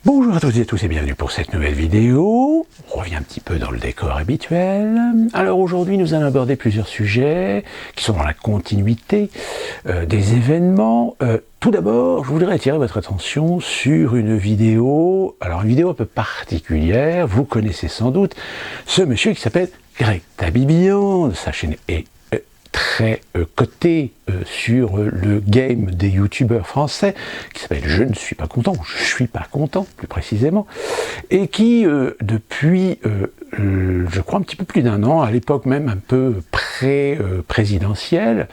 Bonjour à toutes et à tous et bienvenue pour cette nouvelle vidéo. On revient un petit peu dans le décor habituel. Alors aujourd'hui nous allons aborder plusieurs sujets qui sont dans la continuité des événements. Tout d'abord, je voudrais attirer votre attention sur une vidéo, alors une vidéo un peu particulière, vous connaissez sans doute ce monsieur qui s'appelle Greg Tabibian, sa chaîne est très coté sur le game des youtubeurs français, qui s'appelle Je ne suis pas content, je suis pas content plus précisément, et qui depuis je crois un petit peu plus d'un an, à l'époque même un peu pré-présidentielle,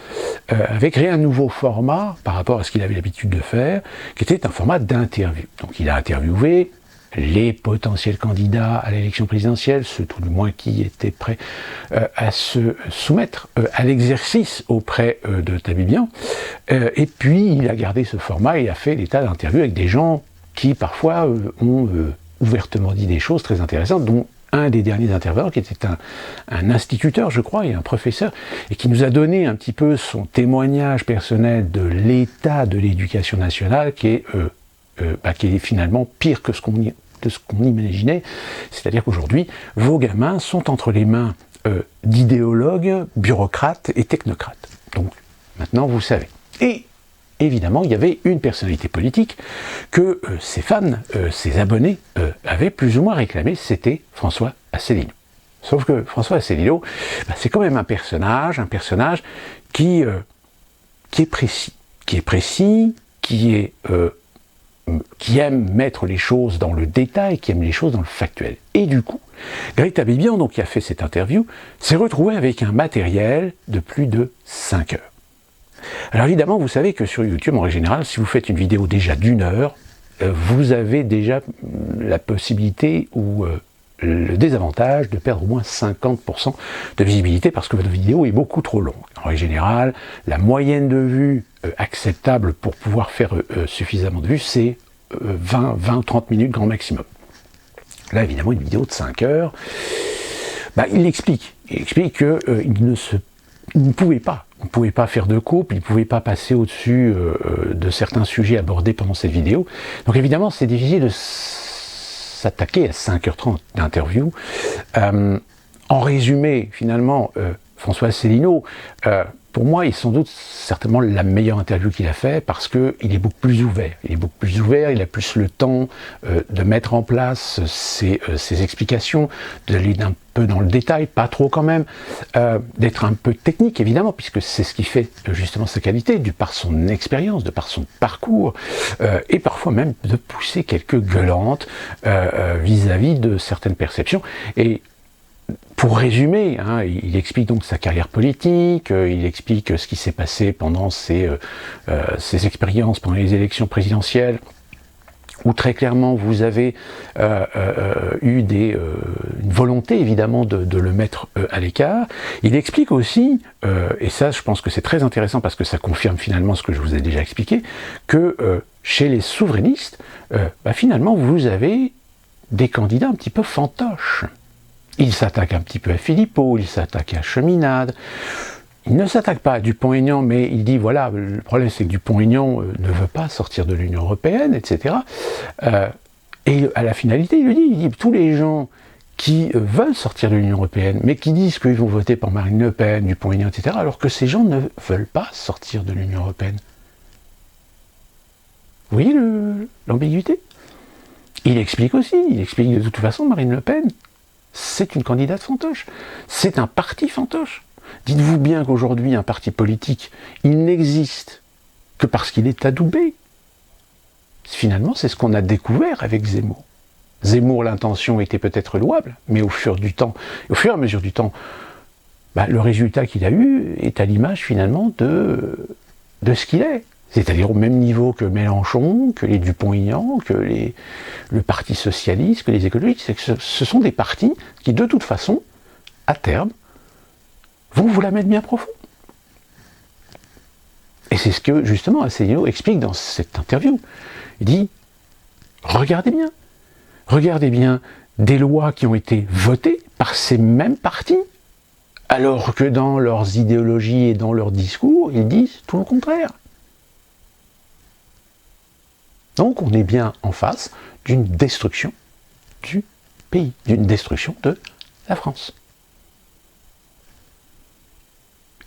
avait créé un nouveau format par rapport à ce qu'il avait l'habitude de faire, qui était un format d'interview. Donc il a interviewé les potentiels candidats à l'élection présidentielle, ceux tout du moins qui étaient prêts à se soumettre à l'exercice auprès de Tabibian. Et puis il a gardé ce format et a fait des tas d'interviews avec des gens qui parfois ont ouvertement dit des choses très intéressantes, dont un des derniers intervenants qui était un instituteur, je crois, et un professeur, et qui nous a donné un petit peu son témoignage personnel de l'état de l'éducation nationale, qui est finalement pire que ce qu'on imaginait. C'est-à-dire qu'aujourd'hui, vos gamins sont entre les mains d'idéologues, bureaucrates et technocrates. Donc, maintenant, vous savez. Et évidemment, il y avait une personnalité politique que ses fans, ses abonnés, avaient plus ou moins réclamé, c'était François Asselineau. Sauf que François Asselineau, c'est quand même un personnage qui est précis, qui aime mettre les choses dans le détail, qui aime les choses dans le factuel. Et du coup, Greg Tabibian, donc, qui a fait cette interview, s'est retrouvé avec un matériel de plus de 5 heures. Alors évidemment, vous savez que sur YouTube, en règle générale, si vous faites une vidéo déjà d'1 heure, vous avez déjà la possibilité ou le désavantage de perdre au moins 50% de visibilité parce que votre vidéo est beaucoup trop longue. En règle générale, la moyenne de vues acceptable pour pouvoir faire suffisamment de vues, c'est 20-30 minutes grand maximum. Là, évidemment, une vidéo de 5 heures, il explique qu'il ne pouvait pas faire de coupe, il ne pouvait pas passer au-dessus de certains sujets abordés pendant cette vidéo. Donc évidemment, c'est difficile de s'attaquer à 5h30 d'interview. En résumé, finalement, François Asselineau, pour moi, est sans doute certainement la meilleure interview qu'il a fait parce qu'il est beaucoup plus ouvert. Il a plus le temps de mettre en place ses explications, d'aller un peu dans le détail, pas trop quand même, d'être un peu technique évidemment, puisque c'est ce qui fait justement sa qualité, par son expérience, de par son parcours, et parfois même de pousser quelques gueulantes vis-à-vis de certaines perceptions. Et pour résumer, il explique donc sa carrière politique, il explique ce qui s'est passé pendant ses expériences pendant les élections présidentielles, où très clairement vous avez eu une volonté évidemment de le mettre à l'écart. Il explique aussi, et ça je pense que c'est très intéressant parce que ça confirme finalement ce que je vous ai déjà expliqué, que chez les souverainistes, finalement vous avez des candidats un petit peu fantoches. Il s'attaque un petit peu à Philippot, il s'attaque à Cheminade, il ne s'attaque pas à Dupont-Aignan, mais il dit, voilà, le problème c'est que Dupont-Aignan ne veut pas sortir de l'Union Européenne, etc. Et à la finalité, il dit, tous les gens qui veulent sortir de l'Union Européenne, mais qui disent qu'ils vont voter pour Marine Le Pen, Dupont-Aignan, etc., alors que ces gens ne veulent pas sortir de l'Union Européenne. Vous voyez l'ambiguïté ? Il explique de toute façon, Marine Le Pen, c'est une candidate fantoche, c'est un parti fantoche. Dites-vous bien qu'aujourd'hui, un parti politique, il n'existe que parce qu'il est adoubé. Finalement, c'est ce qu'on a découvert avec Zemmour. Zemmour, l'intention était peut-être louable, mais au fur et à mesure du temps, le résultat qu'il a eu est à l'image finalement de ce qu'il est. C'est-à-dire au même niveau que Mélenchon, que les Dupont-Aignan, que le Parti Socialiste, que les écologistes. C'est que ce sont des partis qui, de toute façon, à terme, vont vous la mettre bien profond. Et c'est ce que, justement, Asselineau explique dans cette interview. Il dit, regardez bien des lois qui ont été votées par ces mêmes partis, alors que dans leurs idéologies et dans leurs discours, ils disent tout le contraire. Donc on est bien en face d'une destruction du pays, d'une destruction de la France.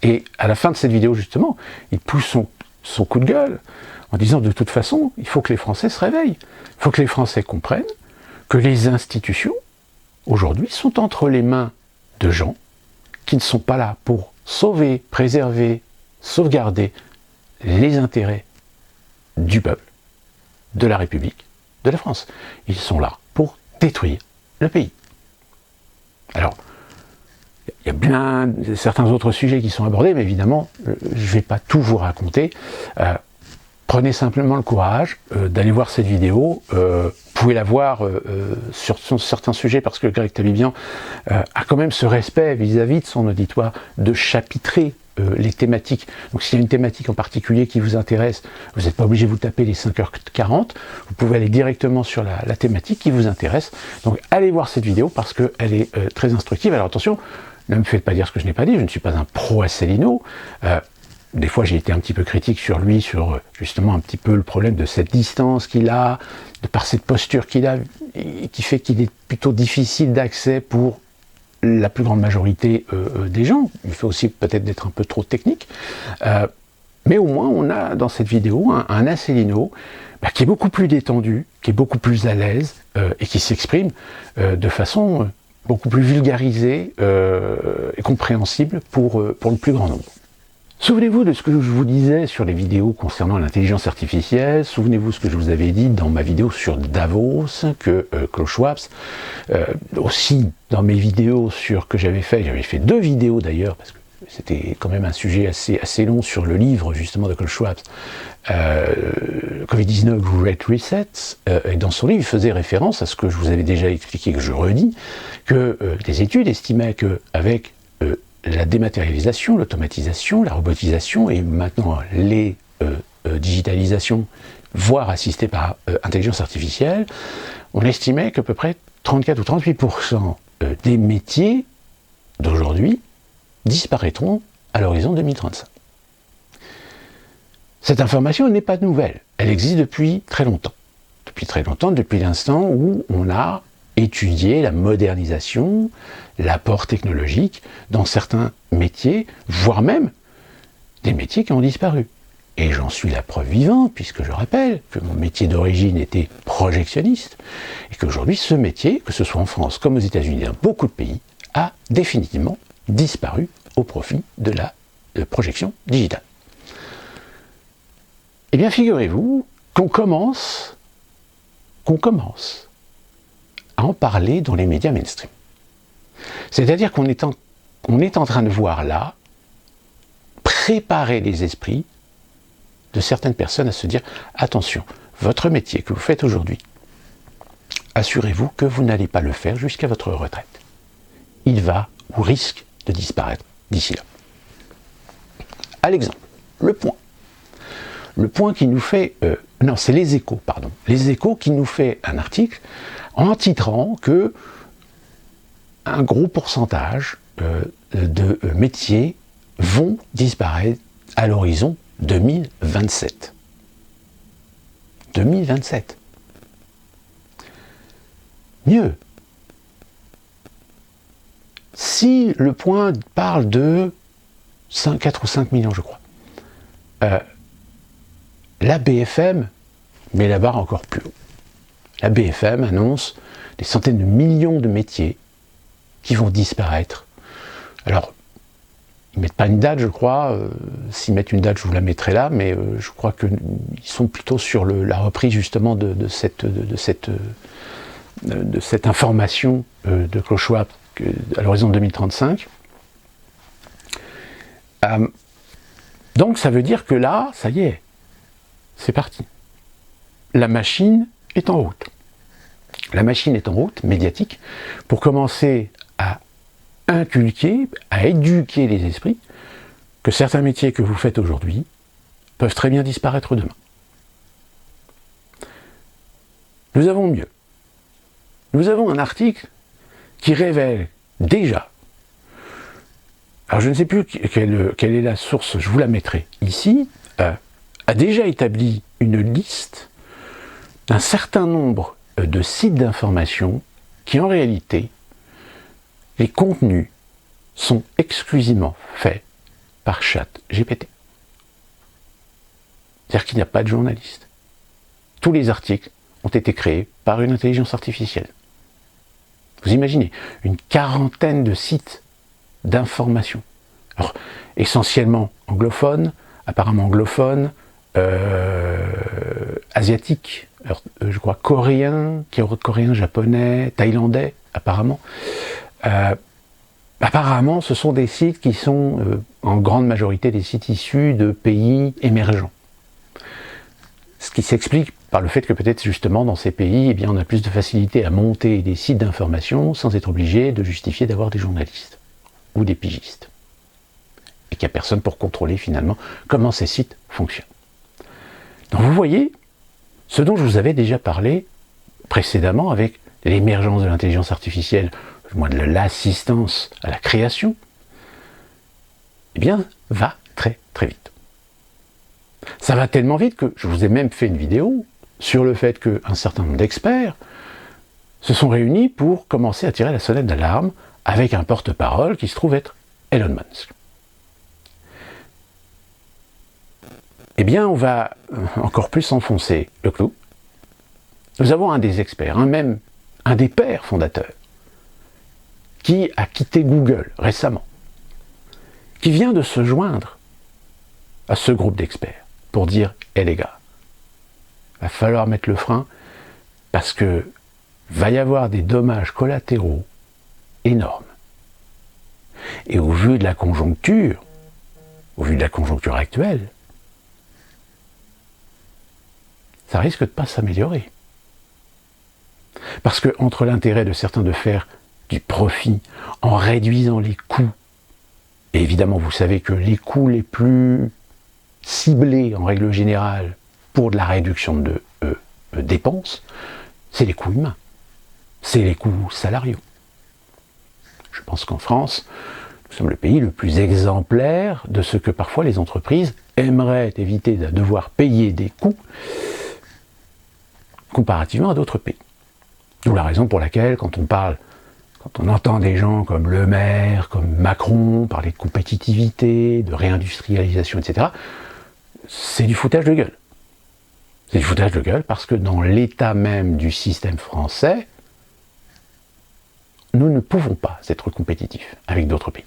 Et à la fin de cette vidéo, justement, il pousse son coup de gueule en disant de toute façon, il faut que les Français se réveillent. Il faut que les Français comprennent que les institutions, aujourd'hui, sont entre les mains de gens qui ne sont pas là pour sauver, préserver, sauvegarder les intérêts du peuple, de la République, de la France. Ils sont là pour détruire le pays. Alors, il y a bien certains autres sujets qui sont abordés, mais évidemment, je ne vais pas tout vous raconter. Prenez simplement le courage d'aller voir cette vidéo. Vous pouvez la voir sur certains sujets, parce que Greg Tabibian a quand même ce respect vis-à-vis de son auditoire de chapitrer les thématiques. Donc s'il y a une thématique en particulier qui vous intéresse, vous n'êtes pas obligé de vous taper les 5h40, vous pouvez aller directement sur la thématique qui vous intéresse. Donc allez voir cette vidéo parce qu'elle est très instructive. Alors attention, ne me faites pas dire ce que je n'ai pas dit, je ne suis pas un pro-Asselineau. Des fois j'ai été un petit peu critique sur lui, sur justement un petit peu le problème de cette distance qu'il a, de par cette posture qu'il a, et qui fait qu'il est plutôt difficile d'accès pour la plus grande majorité des gens. Il fait aussi peut-être d'être un peu trop technique. Mais au moins on a dans cette vidéo un Asselineau qui est beaucoup plus détendu, qui est beaucoup plus à l'aise et qui s'exprime de façon beaucoup plus vulgarisée et compréhensible pour le plus grand nombre. Souvenez-vous de ce que je vous disais sur les vidéos concernant l'intelligence artificielle, souvenez-vous de ce que je vous avais dit dans ma vidéo sur Davos, que Klaus Schwab, aussi dans mes vidéos que j'avais fait 2 vidéos d'ailleurs, parce que c'était quand même un sujet assez long sur le livre justement de Klaus Schwab, Covid-19 Great Reset, et dans son livre il faisait référence à ce que je vous avais déjà expliqué, que je redis, que des études estimaient qu'avec la dématérialisation, l'automatisation, la robotisation et maintenant les digitalisations, voire assistées par intelligence artificielle, on estimait qu'à peu près 34 ou 38% des métiers d'aujourd'hui disparaîtront à l'horizon 2035. Cette information n'est pas nouvelle, elle existe depuis très longtemps. Depuis l'instant où on a étudier la modernisation, l'apport technologique dans certains métiers, voire même des métiers qui ont disparu. Et j'en suis la preuve vivante, puisque je rappelle que mon métier d'origine était projectionniste, et qu'aujourd'hui ce métier, que ce soit en France comme aux États-Unis, dans beaucoup de pays, a définitivement disparu au profit de la projection digitale. Eh bien, figurez-vous qu'on commence à en parler dans les médias mainstream. C'est-à-dire qu'on est en train de voir là préparer les esprits de certaines personnes à se dire attention, votre métier que vous faites aujourd'hui, assurez-vous que vous n'allez pas le faire jusqu'à votre retraite. Il va ou risque de disparaître d'ici là. À l'exemple, Le Point. Le Point qui nous fait... non, c'est Les Échos, pardon. Les Échos qui nous fait un article en titrant que un gros pourcentage de métiers vont disparaître à l'horizon 2027. 2027. Mieux. Si Le Point parle de 4 ou 5 millions, je crois, la BFM met la barre encore plus haut. La BFM annonce des centaines de millions de métiers qui vont disparaître. Alors, ils ne mettent pas une date, je crois. S'ils mettent une date, je vous la mettrai là, mais je crois qu'ils sont plutôt sur la reprise justement de cette information de Klaus Schwab à l'horizon 2035. Donc ça veut dire que là, ça y est, c'est parti. La machine est en route. La machine est en route, médiatique, pour commencer à inculquer, à éduquer les esprits, que certains métiers que vous faites aujourd'hui peuvent très bien disparaître demain. Nous avons mieux. Nous avons un article qui révèle déjà, alors je ne sais plus quelle est la source, je vous la mettrai ici, a déjà établi une liste d'un certain nombre de sites d'information qui en réalité, les contenus sont exclusivement faits par ChatGPT. C'est-à-dire qu'il n'y a pas de journaliste. Tous les articles ont été créés par une intelligence artificielle. Vous imaginez, une quarantaine de sites d'information. Alors, essentiellement anglophones, apparemment anglophones, asiatiques, alors, je crois coréens, japonais, thaïlandais, apparemment. Apparemment, ce sont des sites qui sont en grande majorité des sites issus de pays émergents. Ce qui s'explique par le fait que peut-être justement dans ces pays, eh bien, on a plus de facilité à monter des sites d'information sans être obligé de justifier d'avoir des journalistes ou des pigistes. Et qu'il n'y a personne pour contrôler finalement comment ces sites fonctionnent. Donc vous voyez, ce dont je vous avais déjà parlé précédemment avec l'émergence de l'intelligence artificielle, du moins de l'assistance à la création, eh bien, va très très vite. Ça va tellement vite que je vous ai même fait une vidéo sur le fait qu'un certain nombre d'experts se sont réunis pour commencer à tirer la sonnette d'alarme avec un porte-parole qui se trouve être Elon Musk. Eh bien, on va encore plus enfoncer le clou. Nous avons un des experts, même un des pères fondateurs, qui a quitté Google récemment, qui vient de se joindre à ce groupe d'experts pour dire « Eh les gars, va falloir mettre le frein parce que va y avoir des dommages collatéraux énormes. Et au vu de la conjoncture actuelle, ça risque de ne pas s'améliorer. Parce que entre l'intérêt de certains de faire du profit en réduisant les coûts, et évidemment vous savez que les coûts les plus ciblés en règle générale pour de la réduction de dépenses, c'est les coûts humains, c'est les coûts salariaux. Je pense qu'en France, nous sommes le pays le plus exemplaire de ce que parfois les entreprises aimeraient éviter de devoir payer des coûts comparativement à d'autres pays. D'où la raison pour laquelle, quand on entend des gens comme Le Maire, comme Macron, parler de compétitivité, de réindustrialisation, etc., c'est du foutage de gueule. C'est du foutage de gueule parce que dans l'état même du système français, nous ne pouvons pas être compétitifs avec d'autres pays.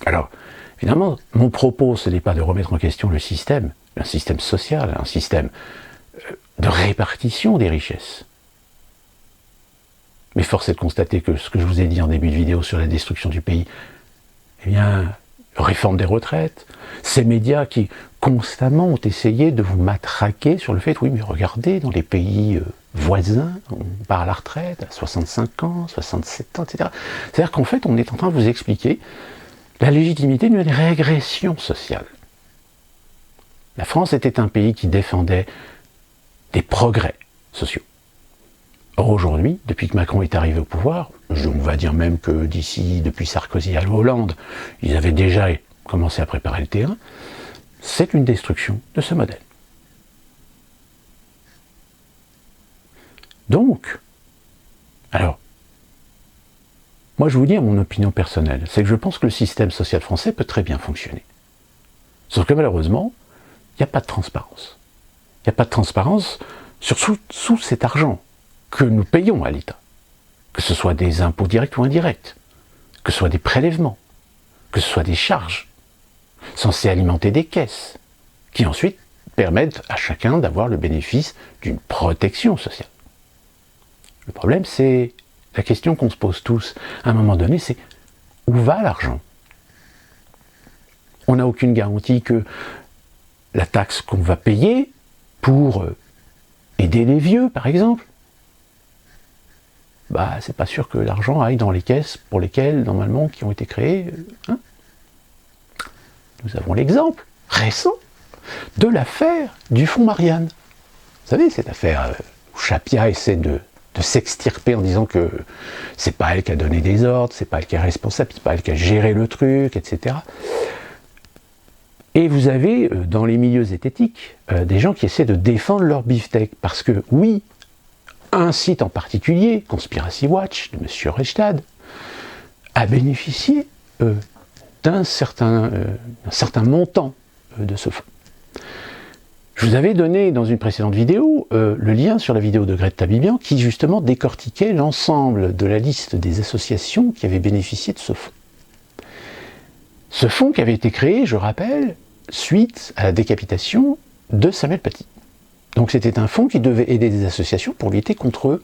Alors, évidemment, mon propos, ce n'est pas de remettre en question le système, un système social, un système de répartition des richesses. Mais force est de constater que ce que je vous ai dit en début de vidéo sur la destruction du pays, eh bien, réforme des retraites, ces médias qui constamment ont essayé de vous matraquer sur le fait, oui, mais regardez, dans les pays voisins, on part à la retraite à 65 ans, 67 ans, etc. C'est-à-dire qu'en fait, on est en train de vous expliquer la légitimité d'une régression sociale. La France était un pays qui défendait des progrès sociaux. Or aujourd'hui, depuis que Macron est arrivé au pouvoir, on va dire même que depuis Sarkozy à Hollande, ils avaient déjà commencé à préparer le terrain, c'est une destruction de ce modèle. Donc, alors, moi je vous dis mon opinion personnelle, c'est que je pense que le système social français peut très bien fonctionner. Sauf que malheureusement, il n'y a pas de transparence. Il n'y a pas de transparence sous cet argent que nous payons à l'État, que ce soit des impôts directs ou indirects, que ce soit des prélèvements, que ce soit des charges, censées alimenter des caisses, qui ensuite permettent à chacun d'avoir le bénéfice d'une protection sociale. Le problème, c'est la question qu'on se pose tous à un moment donné, c'est où va l'argent? On n'a aucune garantie que la taxe qu'on va payer pour aider les vieux, par exemple, c'est pas sûr que l'argent aille dans les caisses pour lesquelles, normalement, qui ont été créées. Nous avons l'exemple récent de l'affaire du fonds Marianne. Vous savez, cette affaire où Chapia essaie de s'extirper en disant que c'est pas elle qui a donné des ordres, c'est pas elle qui est responsable, c'est pas elle qui a géré le truc, etc. Et vous avez, dans les milieux zététiques, des gens qui essaient de défendre leur beefsteak. Parce que, oui, un site en particulier, Conspiracy Watch, de M. Reichstad, a bénéficié d'un certain montant de ce fonds. Je vous avais donné dans une précédente vidéo le lien sur la vidéo de Greta Bibian qui justement décortiquait l'ensemble de la liste des associations qui avaient bénéficié de ce fonds. Ce fonds qui avait été créé, je rappelle, suite à la décapitation de Samuel Paty. Donc c'était un fonds qui devait aider des associations pour lutter contre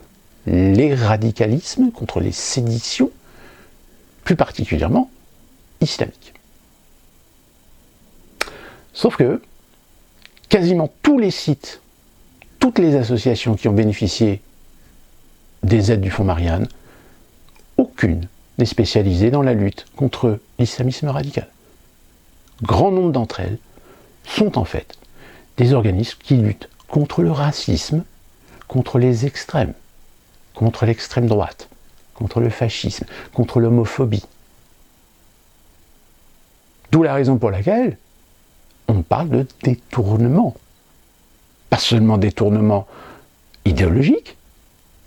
les radicalismes, contre les séditions, plus particulièrement islamiques. Sauf que quasiment tous les sites, toutes les associations qui ont bénéficié des aides du fonds Marianne, aucune n'est spécialisée dans la lutte contre l'islamisme radical. Grand nombre d'entre elles sont en fait des organismes qui luttent contre le racisme, contre les extrêmes, contre l'extrême droite, contre le fascisme, contre l'homophobie. D'où la raison pour laquelle on parle de détournement. Pas seulement détournement idéologique,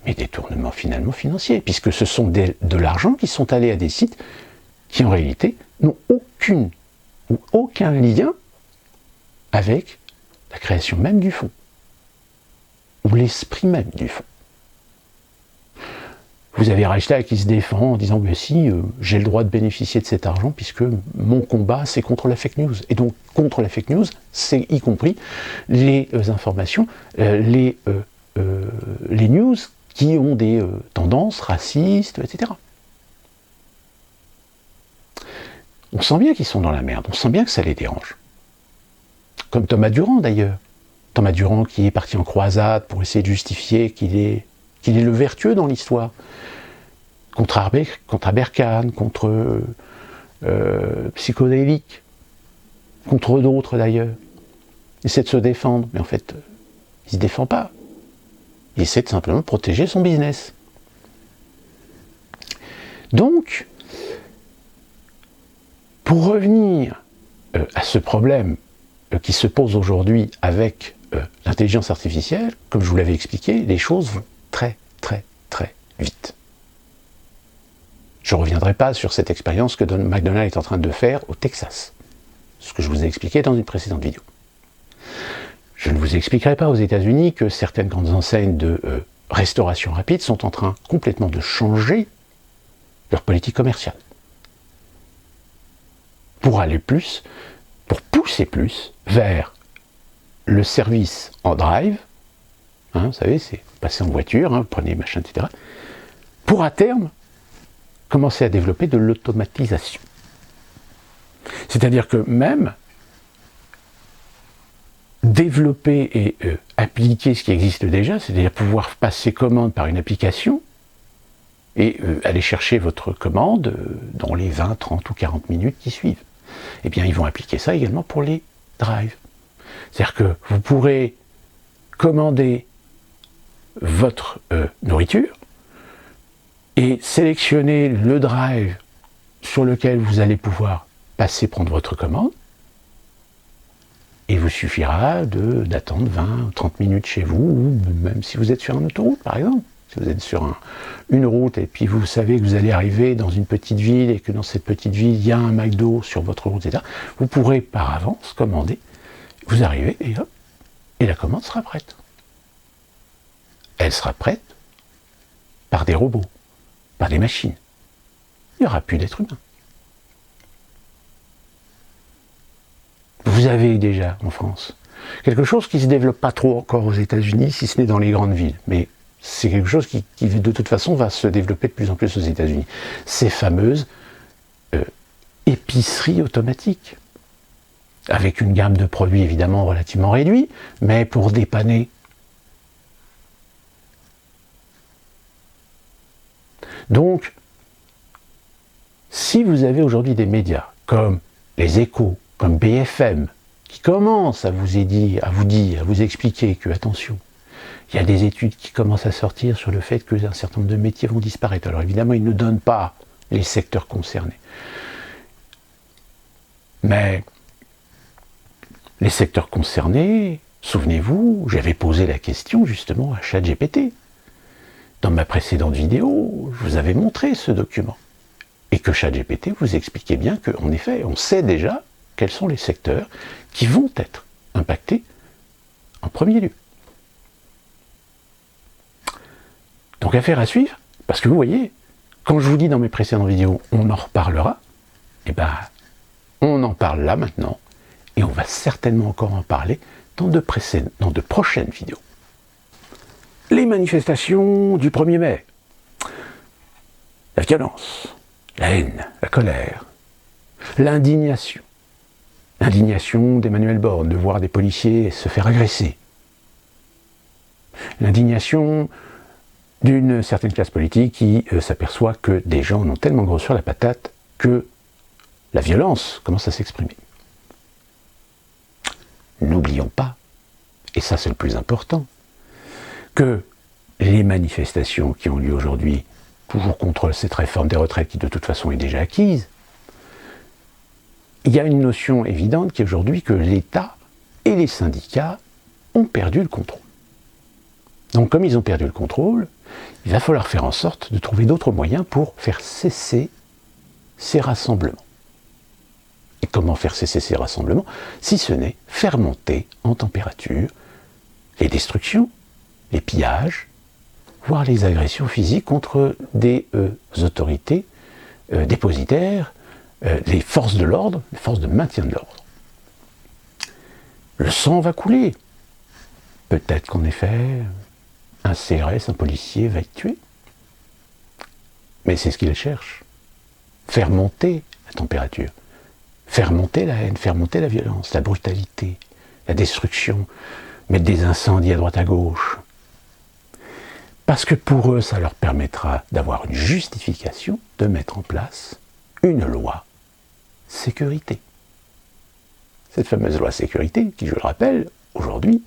mais détournement finalement financier, puisque ce sont de l'argent qui sont allés à des sites qui en réalité n'ont aucun lien avec la création même du fonds, ou l'esprit même du fonds. Vous avez Reichstag qui se défend en disant « si, j'ai le droit de bénéficier de cet argent puisque mon combat c'est contre la fake news ». Et donc contre la fake news, c'est y compris les informations, les news qui ont des tendances racistes, etc. On sent bien qu'ils sont dans la merde, on sent bien que ça les dérange. Comme Thomas Durand d'ailleurs. Thomas Durand qui est parti en croisade pour essayer de justifier qu'il est le vertueux dans l'histoire. Contre Aberkan, contre Psychodélique, contre d'autres d'ailleurs. Il essaie de se défendre, mais en fait, il ne se défend pas. Il essaie de simplement protéger son business. Donc, pour revenir à ce problème qui se pose aujourd'hui avec l'intelligence artificielle, comme je vous l'avais expliqué, les choses vont très vite. Je ne reviendrai pas sur cette expérience que McDonald's est en train de faire au Texas, ce que je vous ai expliqué dans une précédente vidéo. Je ne vous expliquerai pas aux États-Unis que certaines grandes enseignes de restauration rapide sont en train complètement de changer leur politique commerciale. Pour aller plus, pour pousser plus vers le service en drive, vous savez, c'est passer en voiture, vous prenez machin, etc. Pour à terme, commencer à développer de l'automatisation. C'est-à-dire que même développer et appliquer ce qui existe déjà, c'est-à-dire pouvoir passer commande par une application et aller chercher votre commande dans les 20, 30 ou 40 minutes qui suivent. Eh bien, ils vont appliquer ça également pour les drives. C'est-à-dire que vous pourrez commander votre nourriture et sélectionner le drive sur lequel vous allez pouvoir passer prendre votre commande. Et il vous suffira d'attendre 20, 30 minutes chez vous, ou même si vous êtes sur une autoroute, par exemple. Si vous êtes sur une route et puis vous savez que vous allez arriver dans une petite ville et que dans cette petite ville, il y a un McDo sur votre route, etc., vous pourrez par avance commander. Vous arrivez et hop, et la commande sera prête. Elle sera prête par des robots, par des machines. Il n'y aura plus d'êtres humains. Vous avez déjà en France quelque chose qui ne se développe pas trop encore aux États-Unis, si ce n'est dans les grandes villes, mais c'est quelque chose qui de toute façon va se développer de plus en plus aux États-Unis. Ces fameuses épiceries automatiques, avec une gamme de produits évidemment relativement réduite, mais pour dépanner. Donc, si vous avez aujourd'hui des médias comme les Échos, comme BFM, qui commencent à vous expliquer que, attention, il y a des études qui commencent à sortir sur le fait qu'un certain nombre de métiers vont disparaître. Alors évidemment, ils ne donnent pas les secteurs concernés. Mais Les secteurs concernés, souvenez-vous, j'avais posé la question justement à ChatGPT. Dans ma précédente vidéo, je vous avais montré ce document. Et que ChatGPT vous expliquait bien qu'en effet, on sait déjà quels sont les secteurs qui vont être impactés en premier lieu. Donc affaire à suivre, parce que vous voyez, quand je vous dis dans mes précédentes vidéos, on en reparlera, eh ben, on en parle là maintenant, et on va certainement encore en parler dans de prochaines vidéos. Les manifestations du 1er mai. La violence, la haine, la colère, l'indignation. L'indignation d'Emmanuel Borne de voir des policiers se faire agresser. L'indignation d'une certaine classe politique qui s'aperçoit que des gens en ont tellement gros sur la patate que la violence commence à s'exprimer. N'oublions pas, et ça c'est le plus important, que les manifestations qui ont lieu aujourd'hui, toujours contre cette réforme des retraites qui de toute façon est déjà acquise, il y a une notion évidente qui est aujourd'hui que l'État et les syndicats ont perdu le contrôle. Donc comme ils ont perdu le contrôle, il va falloir faire en sorte de trouver d'autres moyens pour faire cesser ces rassemblements. Et comment faire cesser ces rassemblements, si ce n'est faire monter en température les destructions, les pillages, voire les agressions physiques contre des autorités dépositaires, les forces de l'ordre, les forces de maintien de l'ordre. Le sang va couler. Peut-être qu'en effet, un CRS, un policier va être tué. Mais c'est ce qu'il cherche. Faire monter la température. Faire monter la haine, faire monter la violence, la brutalité, la destruction, mettre des incendies à droite à gauche. Parce que pour eux, ça leur permettra d'avoir une justification de mettre en place une loi sécurité. Cette fameuse loi sécurité, qui, je le rappelle, aujourd'hui,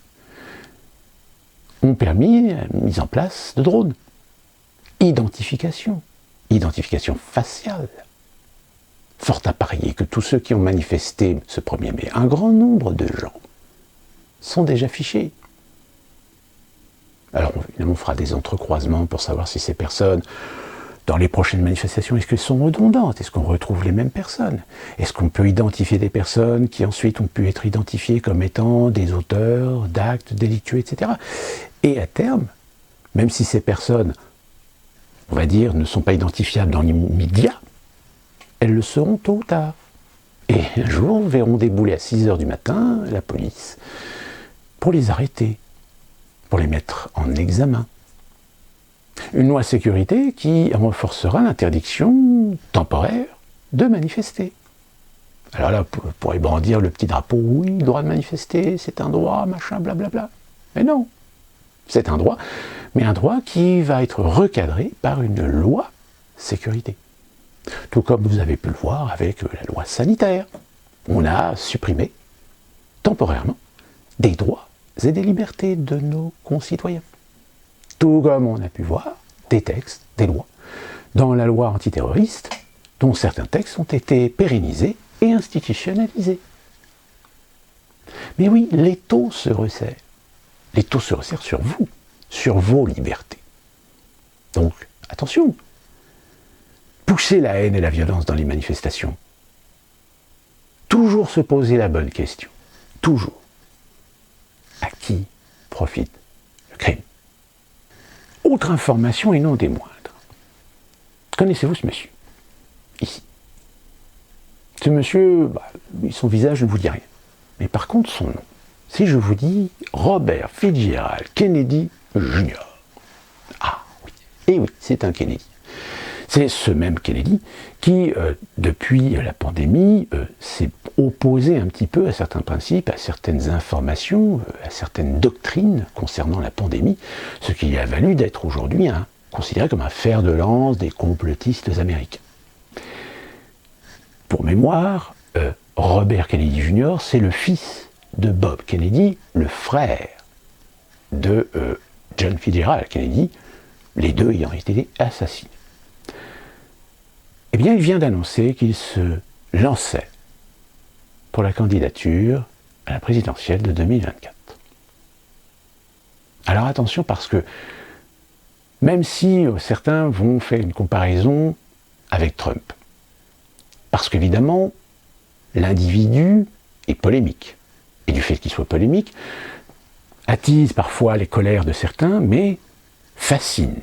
ont permis la mise en place de drones. Identification faciale. Fort à parier que tous ceux qui ont manifesté ce 1er mai, un grand nombre de gens, sont déjà fichés. Alors évidemment, on fera des entrecroisements pour savoir si ces personnes, dans les prochaines manifestations, est-ce qu'elles sont redondantes? Est-ce qu'on retrouve les mêmes personnes? Est-ce qu'on peut identifier des personnes qui ensuite ont pu être identifiées comme étant des auteurs d'actes délictueux, etc. Et à terme, même si ces personnes, on va dire, ne sont pas identifiables dans l'immédiat, elles le seront tôt ou tard. Et un jour, verront débouler à 6h du matin la police pour les arrêter, pour les mettre en examen. Une loi sécurité qui renforcera l'interdiction temporaire de manifester. Alors là, vous pourrez brandir le petit drapeau, oui, le droit de manifester, c'est un droit, machin, blablabla. Mais non, c'est un droit, mais un droit qui va être recadré par une loi sécurité. Tout comme vous avez pu le voir avec la loi sanitaire. On a supprimé temporairement des droits et des libertés de nos concitoyens. Tout comme on a pu voir des textes, des lois, dans la loi antiterroriste, dont certains textes ont été pérennisés et institutionnalisés. Mais oui, l'étau se resserre. L'étau se resserre sur vous, sur vos libertés. Donc, attention, pousser la haine et la violence dans les manifestations. Toujours se poser la bonne question. Toujours. À qui profite le crime? Autre information et non des moindres. Connaissez-vous ce monsieur? Ici. Ce monsieur, son visage ne vous dit rien. Mais par contre, son nom. Si je vous dis Robert Fitzgerald Kennedy Jr. Ah oui. Et oui, c'est un Kennedy. C'est ce même Kennedy qui, depuis la pandémie, s'est opposé un petit peu à certains principes, à certaines informations, à certaines doctrines concernant la pandémie, ce qui lui a valu d'être aujourd'hui considéré comme un fer de lance des complotistes américains. Pour mémoire, Robert Kennedy Jr., c'est le fils de Bob Kennedy, le frère de John Fitzgerald Kennedy, les deux ayant été assassinés. Eh bien, il vient d'annoncer qu'il se lançait pour la candidature à la présidentielle de 2024. Alors attention, parce que même si certains vont faire une comparaison avec Trump, parce qu'évidemment, l'individu est polémique, et du fait qu'il soit polémique, attise parfois les colères de certains, mais fascine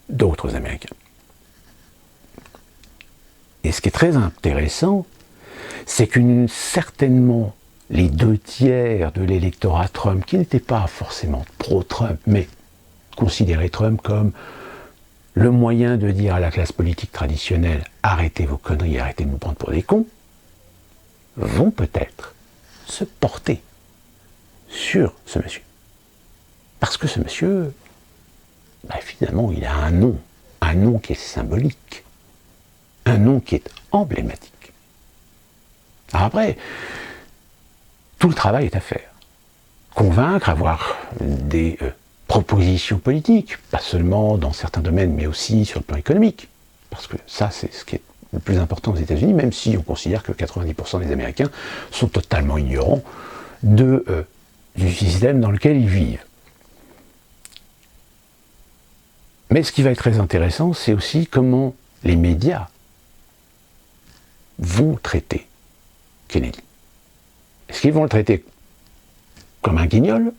d'autres Américains. Et ce qui est très intéressant, c'est que certainement les 2/3 de l'électorat Trump, qui n'étaient pas forcément pro-Trump, mais considéraient Trump comme le moyen de dire à la classe politique traditionnelle « arrêtez vos conneries, arrêtez de nous prendre pour des cons », vont peut-être se porter sur ce monsieur. Parce que ce monsieur, finalement, il a un nom qui est symbolique, un nom qui est emblématique. Alors après, tout le travail est à faire. Convaincre, avoir des propositions politiques, pas seulement dans certains domaines, mais aussi sur le plan économique. Parce que ça, c'est ce qui est le plus important aux États-Unis, même si on considère que 90% des Américains sont totalement ignorants du système dans lequel ils vivent. Mais ce qui va être très intéressant, c'est aussi comment les médias vont traiter Kennedy. Est-ce qu'ils vont le traiter comme un guignol?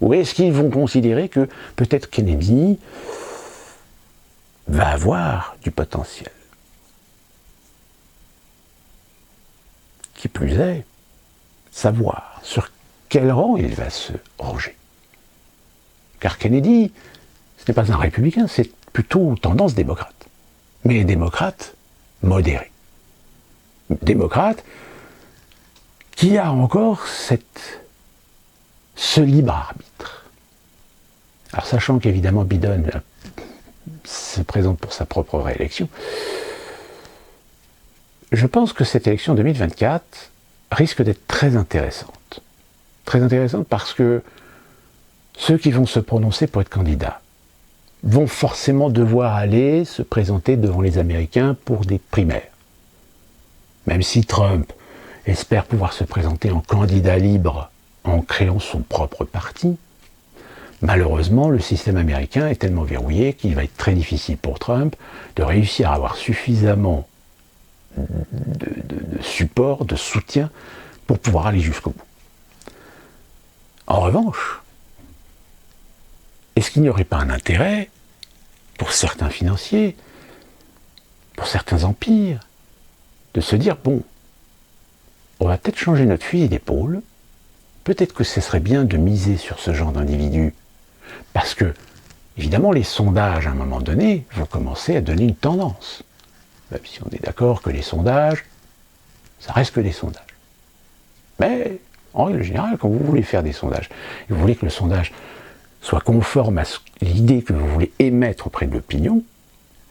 Ou est-ce qu'ils vont considérer que peut-être Kennedy va avoir du potentiel? Qui plus est, savoir sur quel rang il va se ranger. Car Kennedy, ce n'est pas un républicain, c'est plutôt tendance démocrate. Mais démocrate modéré. Démocrate qui a encore ce libre arbitre. Alors sachant qu'évidemment Biden se présente pour sa propre réélection, je pense que cette élection 2024 risque d'être très intéressante. Très intéressante parce que ceux qui vont se prononcer pour être candidats vont forcément devoir aller se présenter devant les Américains pour des primaires. Même si Trump espère pouvoir se présenter en candidat libre en créant son propre parti, malheureusement, le système américain est tellement verrouillé qu'il va être très difficile pour Trump de réussir à avoir suffisamment de support, de soutien, pour pouvoir aller jusqu'au bout. En revanche, est-ce qu'il n'y aurait pas un intérêt pour certains financiers, pour certains empires, de se dire, bon, on va peut-être changer notre fusil d'épaule, peut-être que ce serait bien de miser sur ce genre d'individu, parce que, évidemment, les sondages, à un moment donné, vont commencer à donner une tendance. Même si on est d'accord que les sondages, ça reste que des sondages. Mais, en règle générale, quand vous voulez faire des sondages, et vous voulez que le sondage soit conforme à l'idée que vous voulez émettre auprès de l'opinion,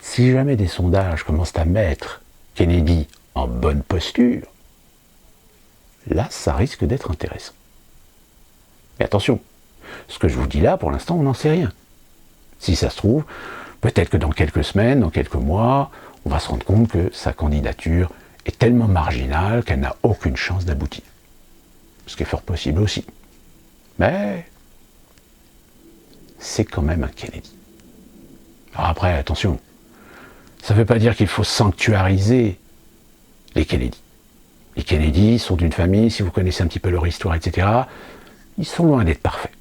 si jamais des sondages commencent à mettre Kennedy en bonne posture, là, ça risque d'être intéressant. Mais attention, ce que je vous dis là, pour l'instant, on n'en sait rien. Si ça se trouve, peut-être que dans quelques semaines, dans quelques mois, on va se rendre compte que sa candidature est tellement marginale qu'elle n'a aucune chance d'aboutir. Ce qui est fort possible aussi. Mais c'est quand même un Kennedy. Alors après, attention, ça ne veut pas dire qu'il faut sanctuariser les Kennedy. Les Kennedy sont d'une famille, si vous connaissez un petit peu leur histoire, etc., ils sont loin d'être parfaits.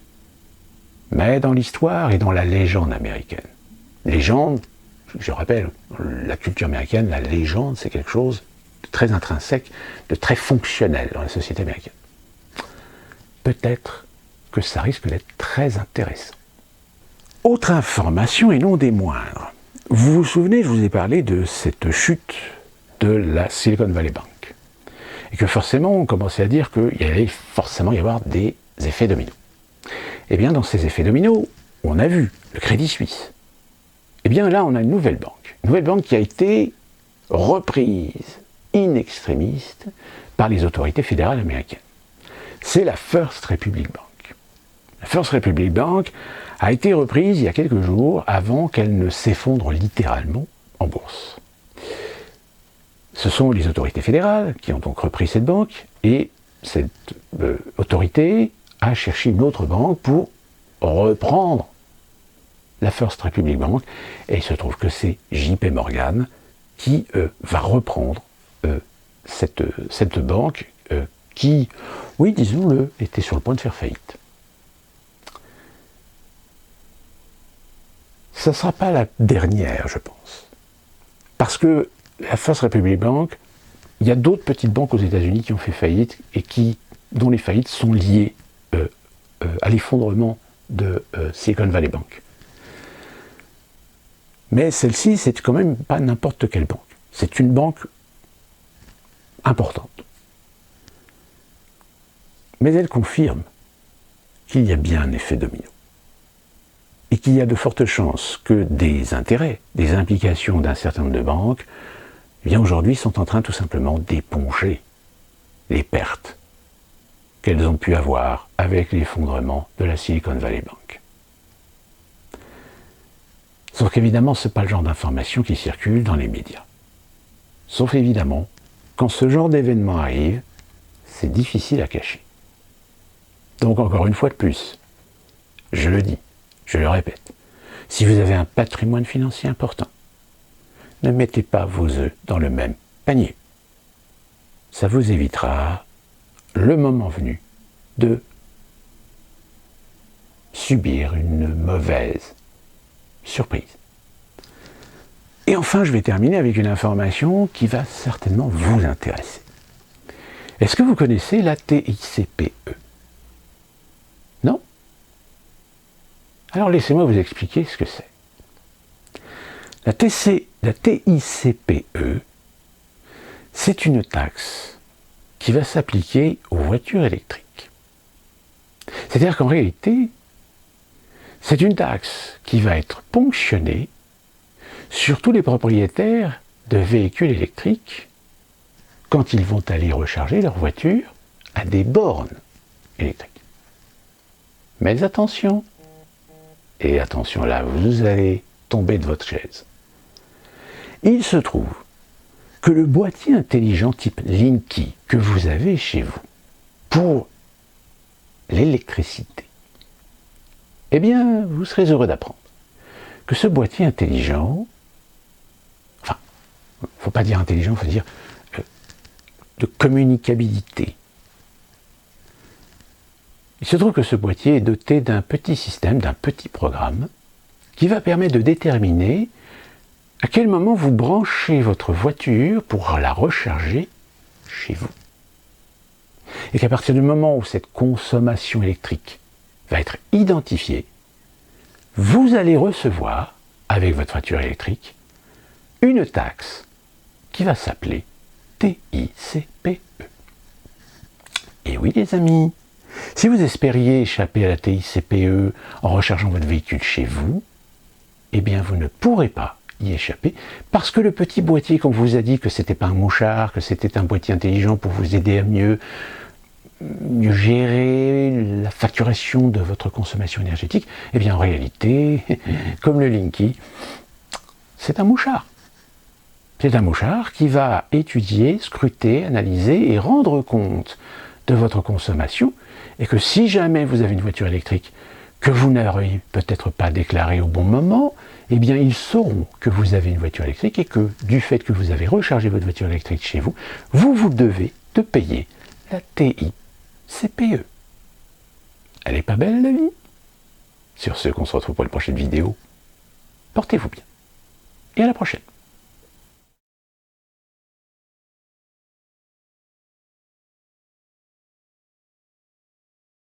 Mais dans l'histoire et dans la légende américaine, légende, je rappelle, la culture américaine, la légende, c'est quelque chose de très intrinsèque, de très fonctionnel dans la société américaine. Peut-être que ça risque d'être très intéressant. Autre information, et non des moindres. Vous vous souvenez, je vous ai parlé de cette chute de la Silicon Valley Bank. Et que forcément, on commençait à dire qu'il allait forcément y avoir des effets dominos. Eh bien, dans ces effets dominos, on a vu le Crédit Suisse. Eh bien, là, on a une nouvelle banque qui a été reprise in extremis par les autorités fédérales américaines. C'est la First Republic Bank. La First Republic Bank a été reprise il y a quelques jours avant qu'elle ne s'effondre littéralement en bourse. Ce sont les autorités fédérales qui ont donc repris cette banque et cette autorité a cherché une autre banque pour reprendre la First Republic Bank, et il se trouve que c'est JP Morgan qui va reprendre cette banque qui, oui, disons-le, était sur le point de faire faillite. Ça ne sera pas la dernière, je pense. Parce que la First Republic Bank, il y a d'autres petites banques aux États-Unis qui ont fait faillite et dont les faillites sont liées à l'effondrement de Silicon Valley Bank. Mais celle-ci, c'est quand même pas n'importe quelle banque. C'est une banque importante. Mais elle confirme qu'il y a bien un effet domino. Et qu'il y a de fortes chances que des intérêts, des implications d'un certain nombre de banques, eh bien aujourd'hui sont en train tout simplement d'éponger les pertes qu'elles ont pu avoir avec l'effondrement de la Silicon Valley Bank. Sauf qu'évidemment, ce n'est pas le genre d'information qui circule dans les médias. Sauf évidemment, quand ce genre d'événement arrive, c'est difficile à cacher. Donc encore une fois de plus, je le dis, je le répète, si vous avez un patrimoine financier important, ne mettez pas vos œufs dans le même panier. Ça vous évitera, le moment venu, de subir une mauvaise surprise. Et enfin, je vais terminer avec une information qui va certainement vous intéresser. Est-ce que vous connaissez la TICPE? Non? Alors laissez-moi vous expliquer ce que c'est. La TICPE, c'est une taxe qui va s'appliquer aux voitures électriques. C'est-à-dire qu'en réalité, c'est une taxe qui va être ponctionnée sur tous les propriétaires de véhicules électriques quand ils vont aller recharger leur voiture à des bornes électriques. Mais attention, et attention là, vous allez tomber de votre chaise. Il se trouve que le boîtier intelligent type Linky que vous avez chez vous pour l'électricité, eh bien, vous serez heureux d'apprendre que ce boîtier intelligent, enfin, il ne faut pas dire intelligent, il faut dire de communicabilité. Il se trouve que ce boîtier est doté d'un petit système, d'un petit programme, qui va permettre de déterminer à quel moment vous branchez votre voiture pour la recharger chez vous. Et qu'à partir du moment où cette consommation électrique va être identifiée, vous allez recevoir, avec votre voiture électrique, une taxe qui va s'appeler TICPE. Et oui les amis, si vous espériez échapper à la TICPE en rechargeant votre véhicule chez vous, eh bien vous ne pourrez pas y échapper, parce que le petit boîtier qu'on vous a dit que c'était pas un mouchard, que c'était un boîtier intelligent pour vous aider à mieux gérer la facturation de votre consommation énergétique, eh bien en réalité, comme le Linky, c'est un mouchard. C'est un mouchard qui va étudier, scruter, analyser et rendre compte de votre consommation, et que si jamais vous avez une voiture électrique que vous n'aurez peut-être pas déclarée au bon moment, eh bien ils sauront que vous avez une voiture électrique et que du fait que vous avez rechargé votre voiture électrique chez vous, vous devez de payer la TICPE. Elle est pas belle la vie? Sur ce, qu'on se retrouve pour une prochaine vidéo. Portez-vous bien. Et à la prochaine.